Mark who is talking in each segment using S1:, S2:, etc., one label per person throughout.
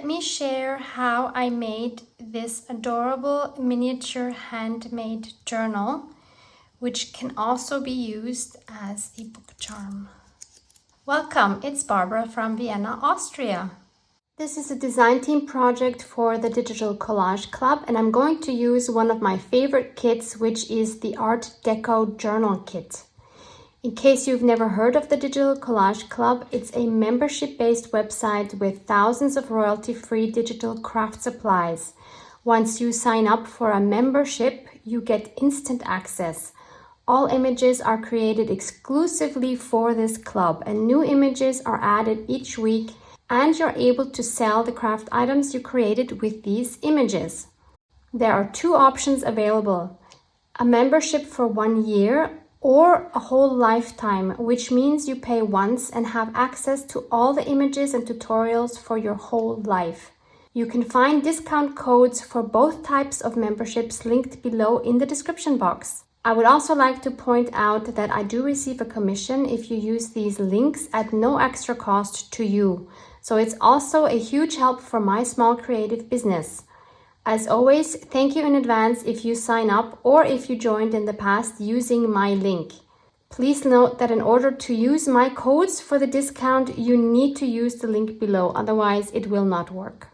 S1: me share how I made this adorable miniature handmade journal, which can also be used as a book charm. Welcome, it's Barbara from Vienna, Austria. This is a design team project for the Digital Collage Club, and I'm going to use one of my favorite kits, which is the Art Deco Journal Kit. In case you've never heard of the Digital Collage Club, it's a membership-based website with thousands of royalty-free digital craft supplies. Once you sign up for a membership, you get instant access. All images are created exclusively for this club, and new images are added each week, and you're able to sell the craft items you created with these images. There are two options available: a membership for 1 year or a whole lifetime, which means you pay once and have access to all the images and tutorials for your whole life. You can find discount codes for both types of memberships linked below in the description box. I would also like to point out that I do receive a commission if you use these links at no extra cost to you. So it's also a huge help for my small creative business. As always, thank you in advance if you sign up or if you joined in the past using my link. Please note that in order to use my codes for the discount, you need to use the link below, otherwise it will not work.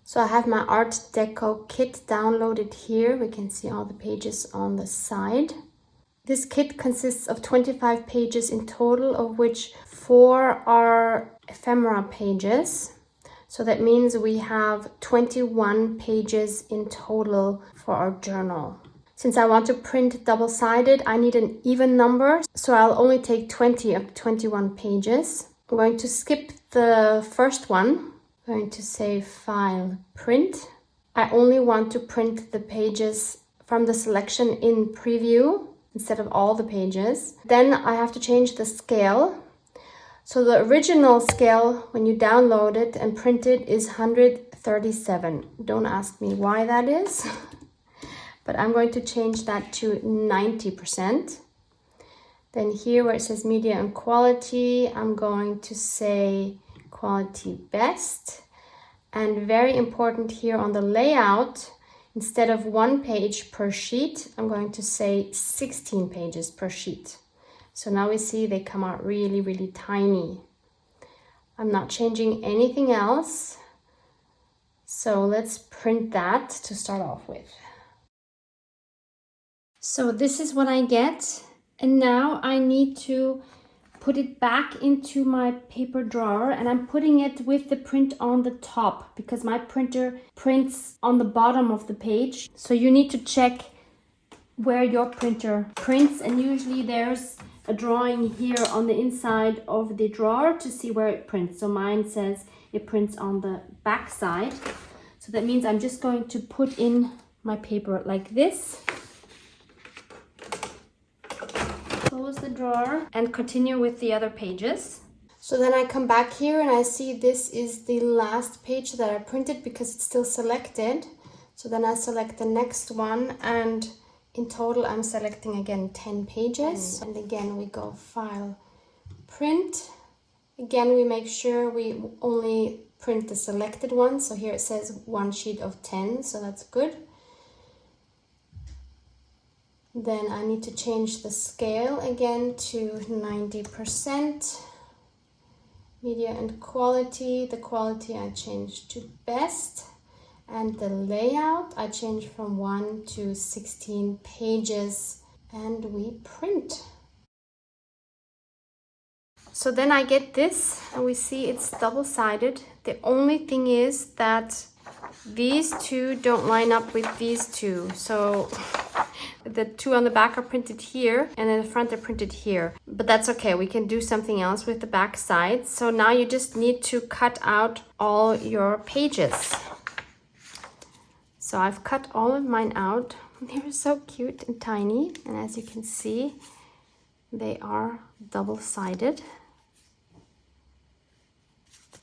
S1: So I have my Art Deco kit downloaded here. We can see all the pages on the side. This kit consists of 25 pages in total, of which 4 are ephemera pages. So that means we have 21 pages in total for our journal. Since I want to print double-sided, I need an even number, so I'll only take 20 of 21 pages. I'm going to skip the first one. I'm going to say File, Print. I only want to print the pages from the selection in Preview instead of all the pages. Then I have to change the scale. So the original scale, when you download it and print it, is 137. Don't ask me why that is, but I'm going to change that to 90%. Then here where it says Media and Quality, I'm going to say Quality Best. And very important here on the layout, instead of 1 page per sheet, I'm going to say 16 pages per sheet. So now we see they come out really, really tiny. I'm not changing anything else. So let's print that to start off with. So this is what I get. And now I need to put it back into my paper drawer, and I'm putting it with the print on the top because my printer prints on the bottom of the page. So you need to check where your printer prints, and usually there's a drawing here on the inside of the drawer to see where it prints. So mine says it prints on the back side. So that means I'm just going to put in my paper like this. Close the drawer and continue with the other pages. So then I come back here and I see this is the last page that I printed because it's still selected. So then I select the next one, and in total, I'm selecting again 10 pages. And again, we go File, Print. Again, we make sure we only print the selected one. So here it says 1 sheet of 10, so that's good. Then I need to change the scale again to 90%. Media and Quality. The quality I changed to Best. And the layout, I changed from 1 to 16 pages, and we print. So then I get this, and we see it's double-sided. The only thing is that these two don't line up with these two. So the two on the back are printed here, and in the front they're printed here. But that's okay, we can do something else with the back side. So now you just need to cut out all your pages. So I've cut all of mine out. They're so cute and tiny. And as you can see, they are double-sided,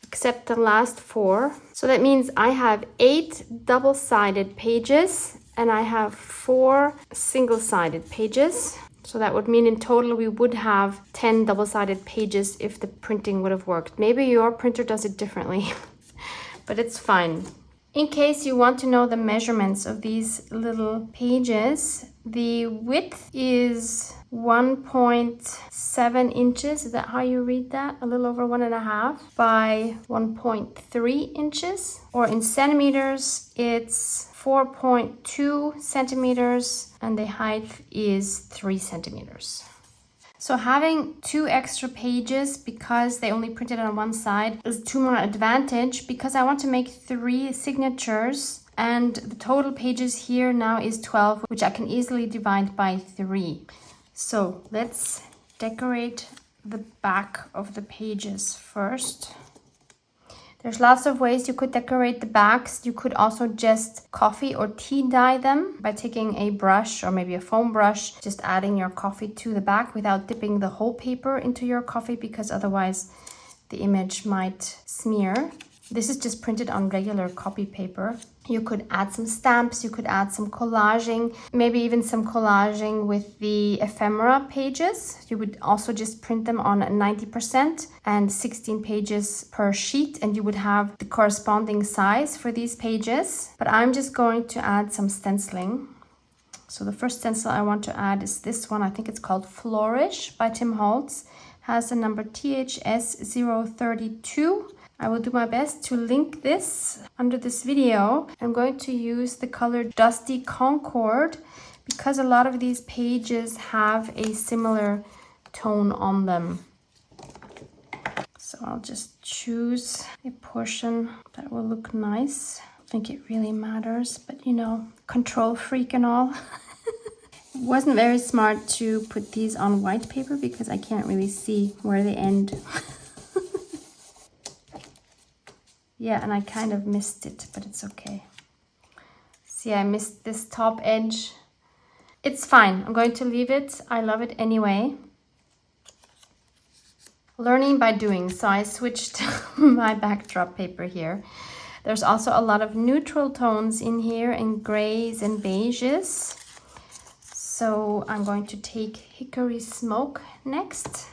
S1: except the last 4. So that means I have 8 double-sided pages and I have 4 single-sided pages. So that would mean in total we would have 10 double-sided pages if the printing would have worked. Maybe your printer does it differently. but it's fine. In case you want to know the measurements of these little pages, the width is 1.7 inches. Is that how you read that? A little over 1.5 by 1.3 inches. Or in centimeters, it's 4.2 centimeters and the height is 3 centimeters. So having 2 extra pages because they only printed on one side is to my advantage because I want to make 3 signatures and the total pages here now is 12, which I can easily divide by 3. So let's decorate the back of the pages first. There's lots of ways you could decorate the backs. You could also just coffee or tea dye them by taking a brush or maybe a foam brush, just adding your coffee to the back without dipping the whole paper into your coffee because otherwise the image might smear. This is just printed on regular copy paper. You could add some stamps, you could add some collaging, maybe even some collaging with the ephemera pages. You would also just print them on 90% and 16 pages per sheet, and you would have the corresponding size for these pages. But I'm just going to add some stenciling. So the first stencil I want to add is this one. I think it's called Flourish by Tim Holtz. Has the number THS032. I will do my best to link this under this video. I'm going to use the color Dusty Concord because a lot of these pages have a similar tone on them. So I'll just choose a portion that will look nice. I don't think it really matters, but you know, control freak and all. It wasn't very smart to put these on white paper because I can't really see where they end. Yeah, and I kind of missed it, but it's okay. See, I missed this top edge. It's fine. I'm going to leave it. I love it anyway. Learning by doing. So I switched my backdrop paper here. There's also a lot of neutral tones in here and grays and beiges. So I'm going to take Hickory Smoke next.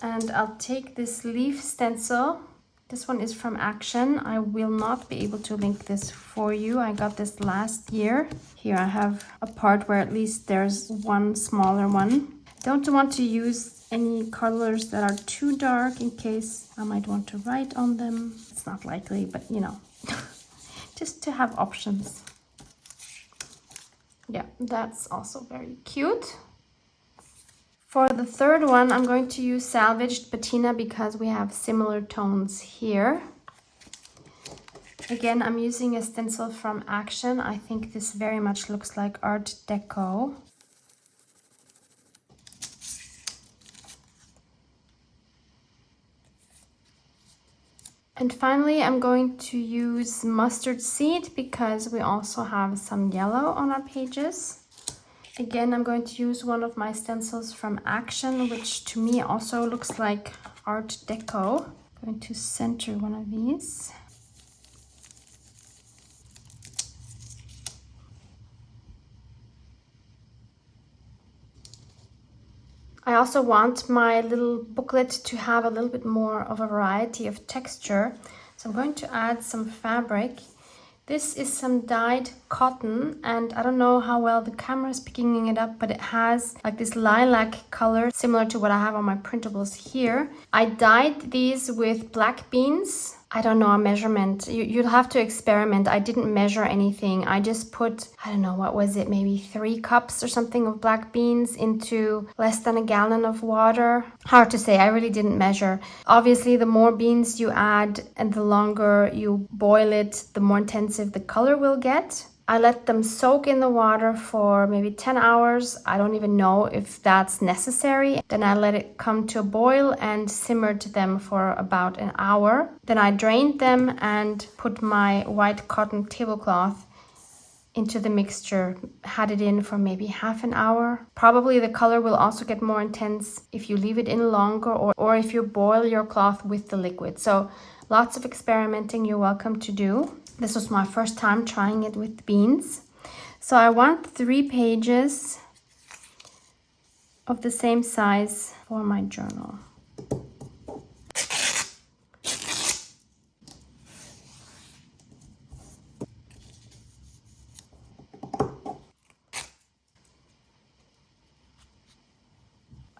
S1: And I'll take this leaf stencil. This one is from Action. I will not be able to link this for you. I got this last year. Here I have a part where at least there's one smaller one. Don't want to use any colors that are too dark in case I might want to write on them. It's not likely, but you know, just to have options. Yeah, that's also very cute. For the third one, I'm going to use Salvaged Patina because we have similar tones here. Again, I'm using a stencil from Action. I think this very much looks like Art Deco. And finally, I'm going to use Mustard Seed because we also have some yellow on our pages. Again, I'm going to use one of my stencils from Action, which to me also looks like Art Deco. I'm going to center one of these. I also want my little booklet to have a little bit more of a variety of texture. So I'm going to add some fabric. This is some dyed cotton, and I don't know how well the camera is picking it up, but it has like this lilac color similar to what I have on my printables here. I dyed these with black beans. I don't know a measurement. You'll have to experiment. I didn't measure anything. I just put, I don't know, what was it? Maybe 3 cups or something of black beans into less than a gallon of water. Hard to say. I really didn't measure. Obviously, the more beans you add and the longer you boil it, the more intensive the color will get. I let them soak in the water for maybe 10 hours. I don't even know if that's necessary. Then I let it come to a boil and simmered them for about an hour. Then I drained them and put my white cotton tablecloth into the mixture, had it in for maybe half an hour. Probably the color will also get more intense if you leave it in longer or if you boil your cloth with the liquid. So lots of experimenting you're welcome to do. This was my first time trying it with beans. So I want 3 pages of the same size for my journal.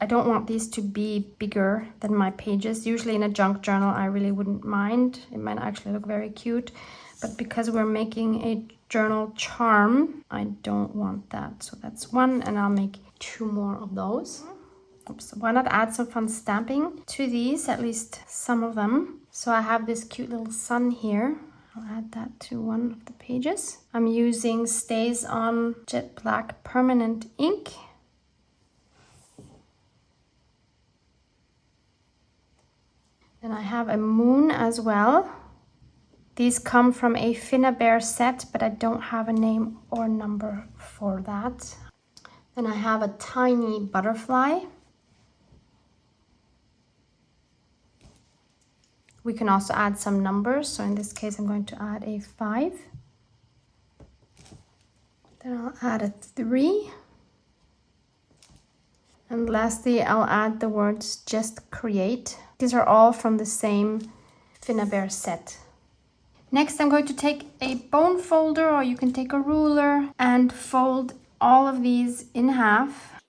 S1: I don't want these to be bigger than my pages. Usually in a junk journal, I really wouldn't mind. It might actually look very cute. But because we're making a journal charm, I don't want that. So that's one, and I'll make 2 more of those. Oops. Why not add some fun stamping to these, at least some of them. So I have this cute little sun here. I'll add that to one of the pages. I'm using StazOn Jet Black Permanent Ink. And I have a moon as well. These come from a Finnabair set, but I don't have a name or number for that. Then I have a tiny butterfly. We can also add some numbers. So in this case, I'm going to add a 5. Then I'll add a 3. And lastly, I'll add the words "Just Create." These are all from the same Finnabair set. Next, I'm going to take a bone folder, or you can take a ruler, and fold all of these in half.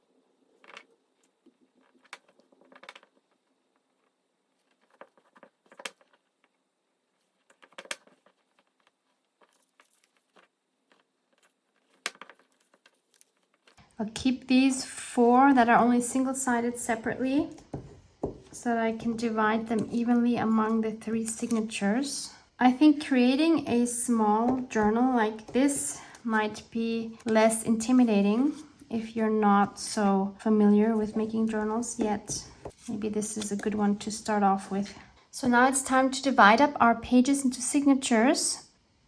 S1: I'll keep these 4 that are only single-sided separately so that I can divide them evenly among the 3 signatures. I think creating a small journal like this might be less intimidating if you're not so familiar with making journals yet. Maybe this is a good one to start off with. So now it's time to divide up our pages into signatures.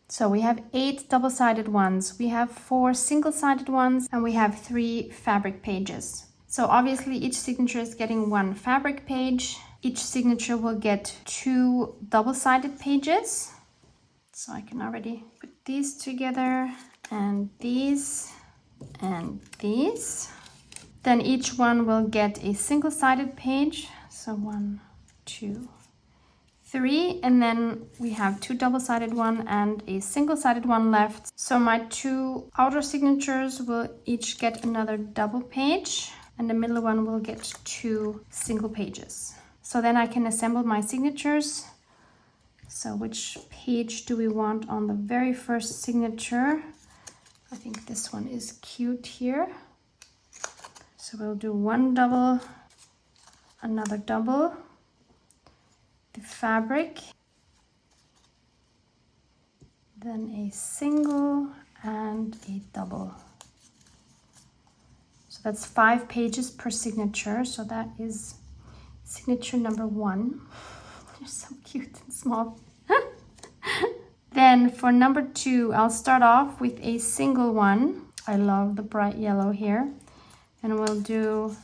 S1: So we have 8 double-sided ones, we have 4 single-sided ones, and we have 3 fabric pages. So obviously each signature is getting 1 fabric page. Each signature will get 2 double-sided pages. So I can already put these together, and these, and these. Then each one will get a single-sided page. So 1, 2, 3, and then we have 2 double-sided one and a single-sided one left. So my 2 outer signatures will each get another double page, and the middle one will get 2 single pages. So then I can assemble my signatures. So which page do we want on the very first signature? I think this one is cute here. So we'll do 1 double, another double, the fabric, then a single and a double. So that's 5 pages per signature. So that is signature number 1. They're so cute and small. Then for number 2, I'll start off with a single one. I love the bright yellow here. And we'll do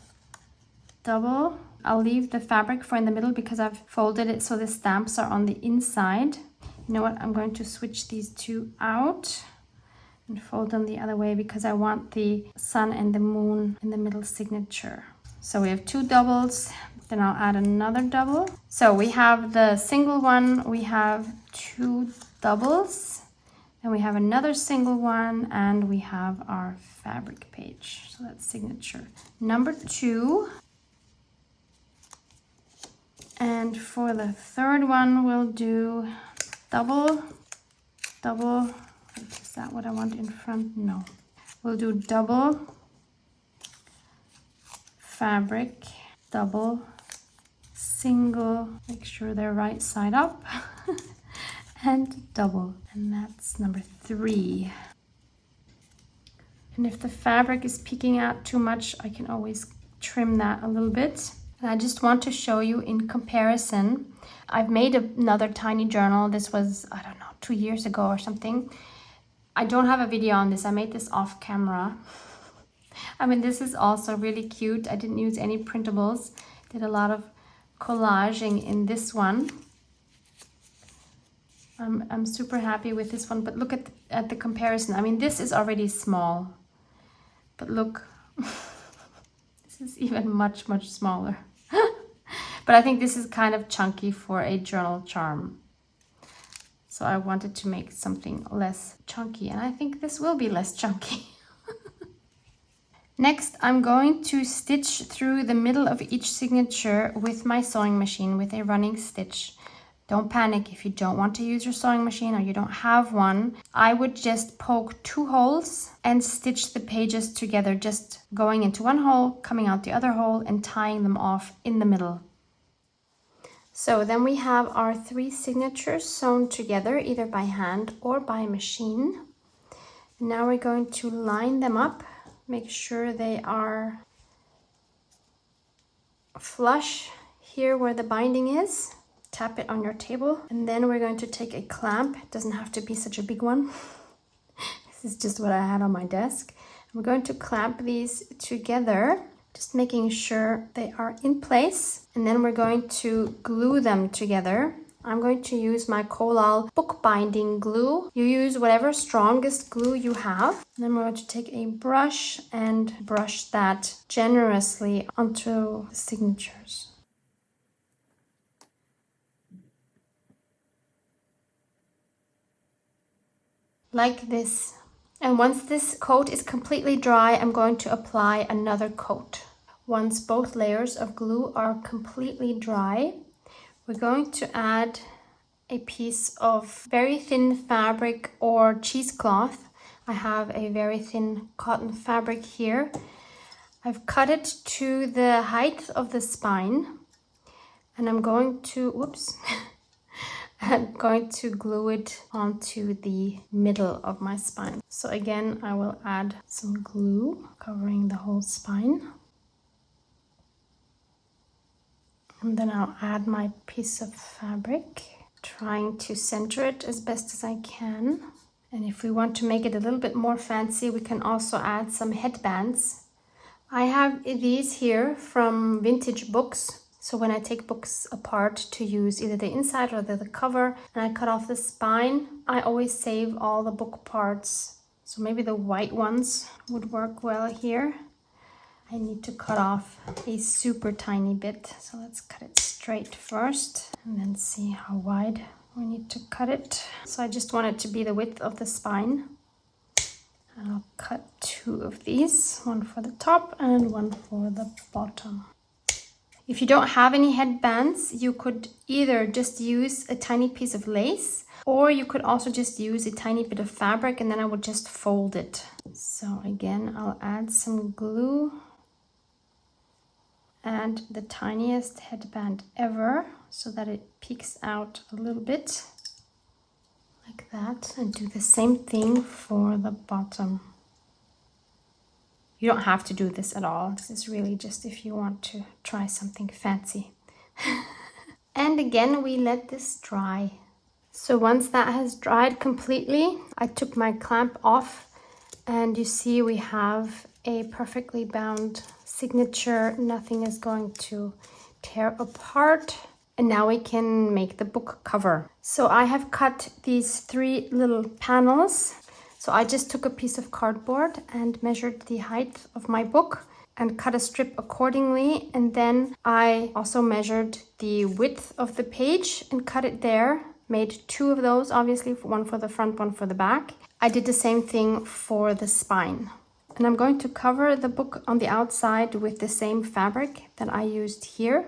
S1: double. I'll leave the fabric for in the middle because I've folded it so the stamps are on the inside. You know what? I'm going to switch these 2 out and fold them the other way because I want the sun and the moon in the middle signature. So we have 2 doubles, then I'll add another double. So we have the single one, we have 2 doubles, then we have another single one, and we have our fabric page. So that's signature number 2. And for the third one, we'll do double, double. Is that what I want in front? No. We'll do double, fabric, double, single, make sure they're right side up, and double. And that's number 3. And if the fabric is peeking out too much, I can always trim that a little bit. And I just want to show you in comparison. I've made another tiny journal. This was, I don't know, 2 years ago or something. I don't have a video on this. I made this off camera. I mean, this is also really cute. I didn't use any printables. Did a lot of collaging in this one. I'm super happy with this one, but look at the comparison. I mean, this is already small, but look, this is even much, much smaller. But I think this is kind of chunky for a journal charm. So I wanted to make something less chunky, and I think this will be less chunky. Next, I'm going to stitch through the middle of each signature with my sewing machine with a running stitch. Don't panic if you don't want to use your sewing machine or you don't have one. I would just poke 2 holes and stitch the pages together, just going into one hole, coming out the other hole, and tying them off in the middle. So then we have our 3 signatures sewn together, either by hand or by machine. Now we're going to line them up. Make sure they are flush here where the binding is. Tap it on your table, and then we're going to take a clamp. It doesn't have to be such a big one. This is just what I had on my desk. We're going to clamp these together, just making sure they are in place, and then we're going to glue them together. I'm going to use my Collall bookbinding glue. You use whatever strongest glue you have. And then we're going to take a brush and brush that generously onto the signatures. Like this. And once this coat is completely dry, I'm going to apply another coat. Once both layers of glue are completely dry, we're going to add a piece of very thin fabric or cheesecloth. I have a very thin cotton fabric here. I've cut it to the height of the spine, and I'm going to, I'm going to glue it onto the middle of my spine. So again, I will add some glue covering the whole spine. And then I'll add my piece of fabric, trying to center it as best as I can. And if we want to make it a little bit more fancy, we can also add some headbands. I have these here from Vintage Books. So when I take books apart to use either the inside or the cover, and I cut off the spine, I always save all the book parts. So maybe the white ones would work well here. I need to cut off a super tiny bit. So let's cut it straight first and then see how wide we need to cut it. So I just want it to be the width of the spine. And I'll cut 2 of these, one for the top and one for the bottom. If you don't have any headbands, you could either just use a tiny piece of lace, or you could also just use a tiny bit of fabric, and then I would just fold it. So again, I'll add some glue and the tiniest headband ever so that it peeks out a little bit like that, and do the same thing for the bottom. You don't have to do this at all. This is really just if you want to try something fancy. And again, we let this dry. So once that has dried completely, I took my clamp off, and you see we have a perfectly bound signature. Nothing is going to tear apart. And now we can make the book cover. So I have cut these 3 little panels. So I just took a piece of cardboard and measured the height of my book and cut a strip accordingly. And then I also measured the width of the page and cut it there. Made 2 of those, obviously, one for the front, one for the back. I did the same thing for the spine. And I'm going to cover the book on the outside with the same fabric that I used here.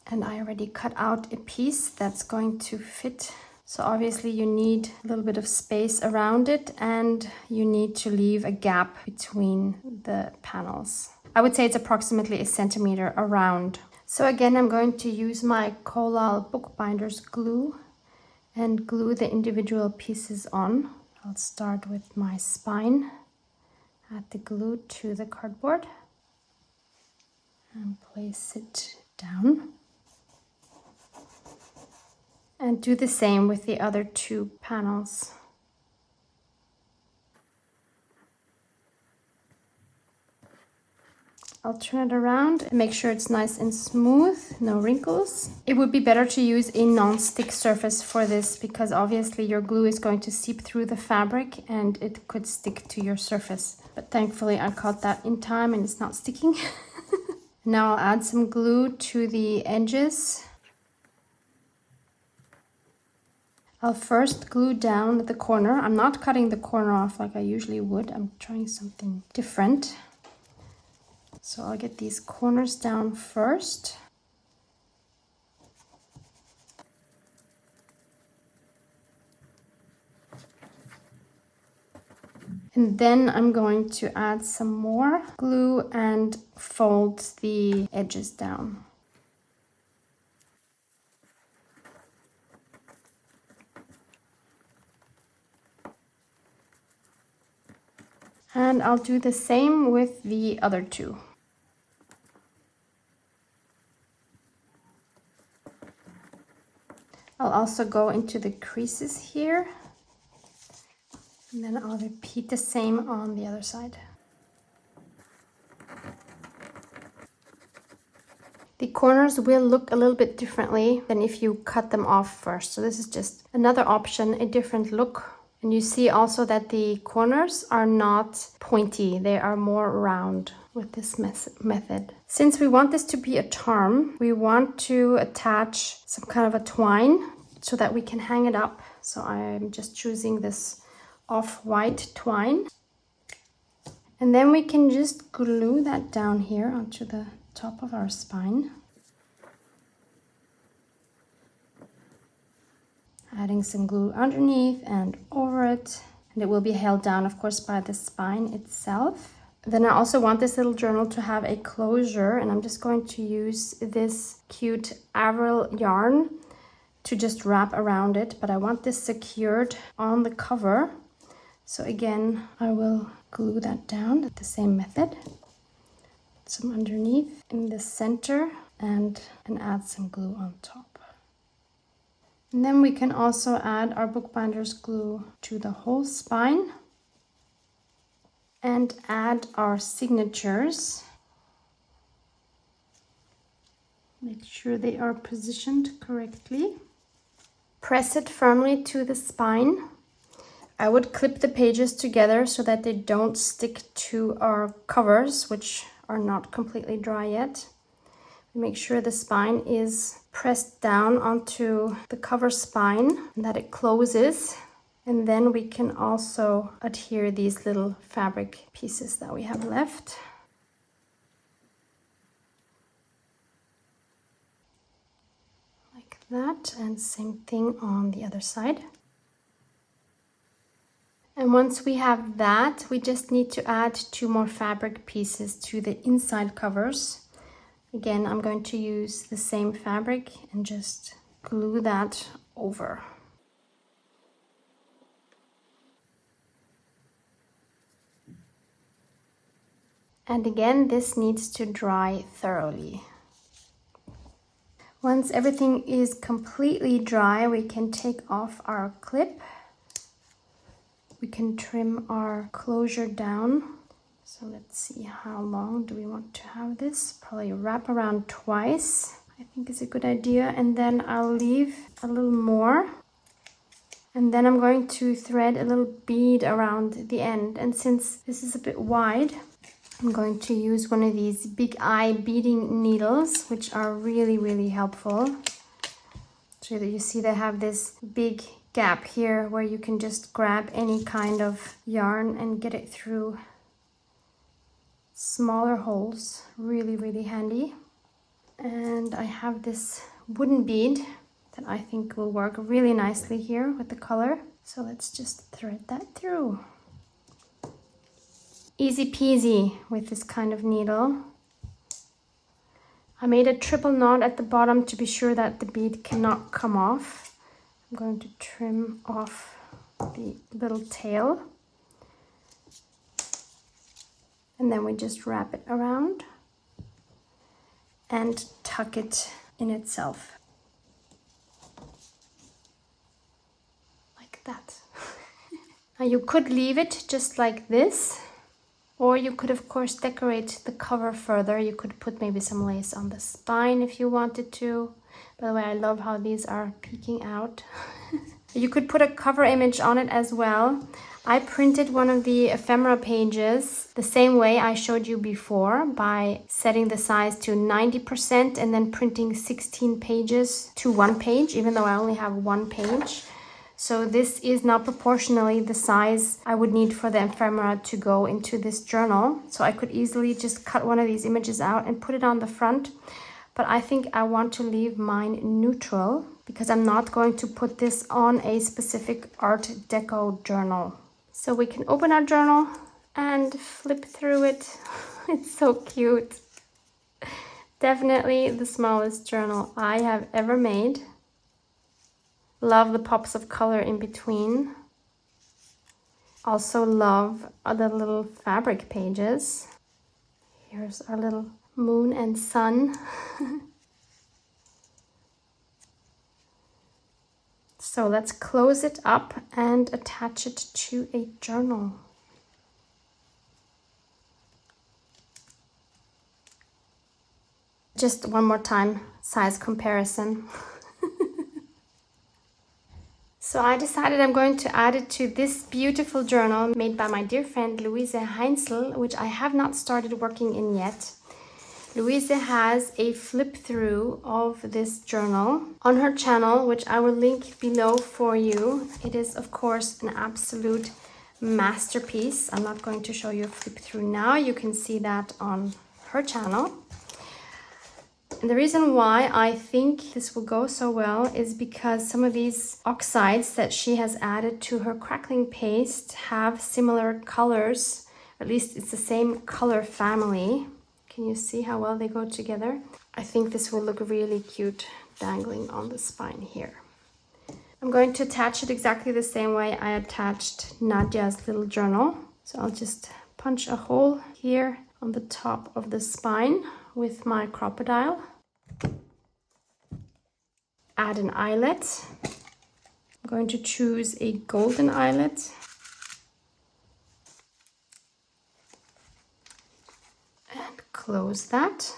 S1: And I already cut out a piece that's going to fit. So obviously you need a little bit of space around it, and you need to leave a gap between the panels. I would say it's approximately 1 centimeter around. So again, I'm going to use my Collall Bookbinders glue and glue the individual pieces on. I'll start with my spine, add the glue to the cardboard and place it down. And do the same with the other 2 panels. I'll turn it around and make sure it's nice and smooth, no wrinkles. It would be better to use a non-stick surface for this, because obviously your glue is going to seep through the fabric and it could stick to your surface. But thankfully I caught that in time and it's not sticking. Now I'll add some glue to the edges. I'll first glue down the corner. I'm not cutting the corner off like I usually would. I'm trying something different. So I'll get these corners down first. And then I'm going to add some more glue and fold the edges down. And I'll do the same with the other two. I'll also go into the creases here. And then I'll repeat the same on the other side. The corners will look a little bit differently than if you cut them off first. So this is just another option, a different look. And you see also that the corners are not pointy, they are more round with this method. Since we want this to be a charm, we want to attach some kind of a twine so that we can hang it up. So I'm just choosing this off-white twine. And then we can just glue that down here onto the top of our spine. Adding some glue underneath and over it. And it will be held down, of course, by the spine itself. Then I also want this little journal to have a closure, and I'm just going to use this cute Avril yarn to just wrap around it, but I want this secured on the cover. So again, I will glue that down with the same method. Some underneath in the center and add some glue on top. And then we can also add our bookbinder's glue to the whole spine and add our signatures. Make sure they are positioned correctly. Press it firmly to the spine. I would clip the pages together so that they don't stick to our covers, which are not completely dry yet. Make sure the spine is pressed down onto the cover spine and that it closes. And then we can also adhere these little fabric pieces that we have left. Like that, and same thing on the other side. And once we have that, we just need to add 2 more fabric pieces to the inside covers. Again, I'm going to use the same fabric and just glue that over. And again, this needs to dry thoroughly. Once everything is completely dry, we can take off our clip. We can trim our closure down. So let's see, how long do we want to have this? Probably wrap around twice, I think is a good idea. And then I'll leave a little more. And then I'm going to thread a little bead around the end. And since this is a bit wide, I'm going to use one of these Big Eye beading needles, which are really, really helpful. So that you see they have this big gap here where you can just grab any kind of yarn and get it through smaller holes. Really, really handy. And I have this wooden bead that I think will work really nicely here with the color. So let's just thread that through. Easy peasy with this kind of needle. I made a triple knot at the bottom to be sure that the bead cannot come off. I'm going to trim off the little tail. And then we just wrap it around and tuck it in itself. Like that. Now you could leave it just like this, or you could of course decorate the cover further. You could put maybe some lace on the spine if you wanted to. By the way, I love how these are peeking out. You could put a cover image on it as well. I printed one of the ephemera pages the same way I showed you before, by setting the size to 90% and then printing 16 pages to 1 page, even though I only have 1 page. So this is now proportionally the size I would need for the ephemera to go into this journal. So I could easily just cut one of these images out and put it on the front. But I think I want to leave mine neutral because I'm not going to put this on a specific Art Deco journal. So we can open our journal and flip through it. It's so cute. Definitely the smallest journal I have ever made. Love the pops of color in between. Also love the little fabric pages. Here's our little moon and sun. So let's close it up and attach it to a journal. Just one more time, size comparison. So I decided I'm going to add it to this beautiful journal made by my dear friend Louise Heinzel, which I have not started working in yet. Louise has a flip through of this journal on her channel, which I will link below for you. It is, of course, an absolute masterpiece. I'm not going to show you a flip through now. You can see that on her channel. And the reason why I think this will go so well is because some of these oxides that she has added to her crackling paste have similar colors. At least it's the same color family. Can you see how well they go together? I think this will look really cute dangling on the spine here. I'm going to attach it exactly the same way I attached Nadia's little journal. So I'll just punch a hole here on the top of the spine with my crocodile. Add an eyelet. I'm going to choose a golden eyelet. And close that.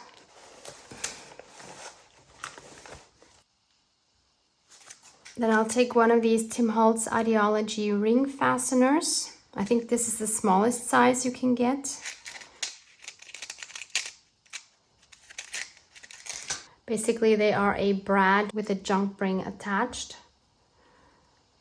S1: Then I'll take one of these Tim Holtz Ideology ring fasteners. I think this is the smallest size you can get. Basically, they are a brad with a jump ring attached.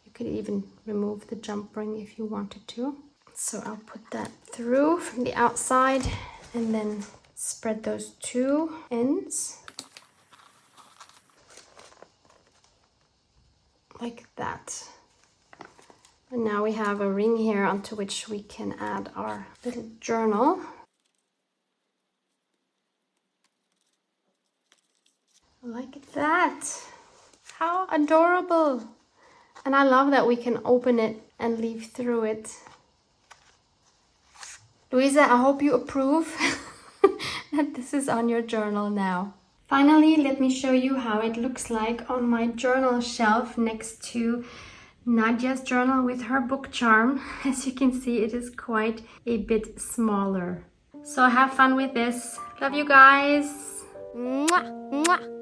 S1: You could even remove the jump ring if you wanted to. So I'll put that through from the outside and then spread those two ends. Like that. And now we have a ring here onto which we can add our little journal. Like that. How adorable. And I love that we can open it and leaf through it. Louisa, I hope you approve that this is on your journal now. Finally, let me show you how it looks like on my journal shelf next to Nadia's journal with her book charm. As you can see, it is quite a bit smaller. So have fun with this. Love you guys. Mwah, mwah.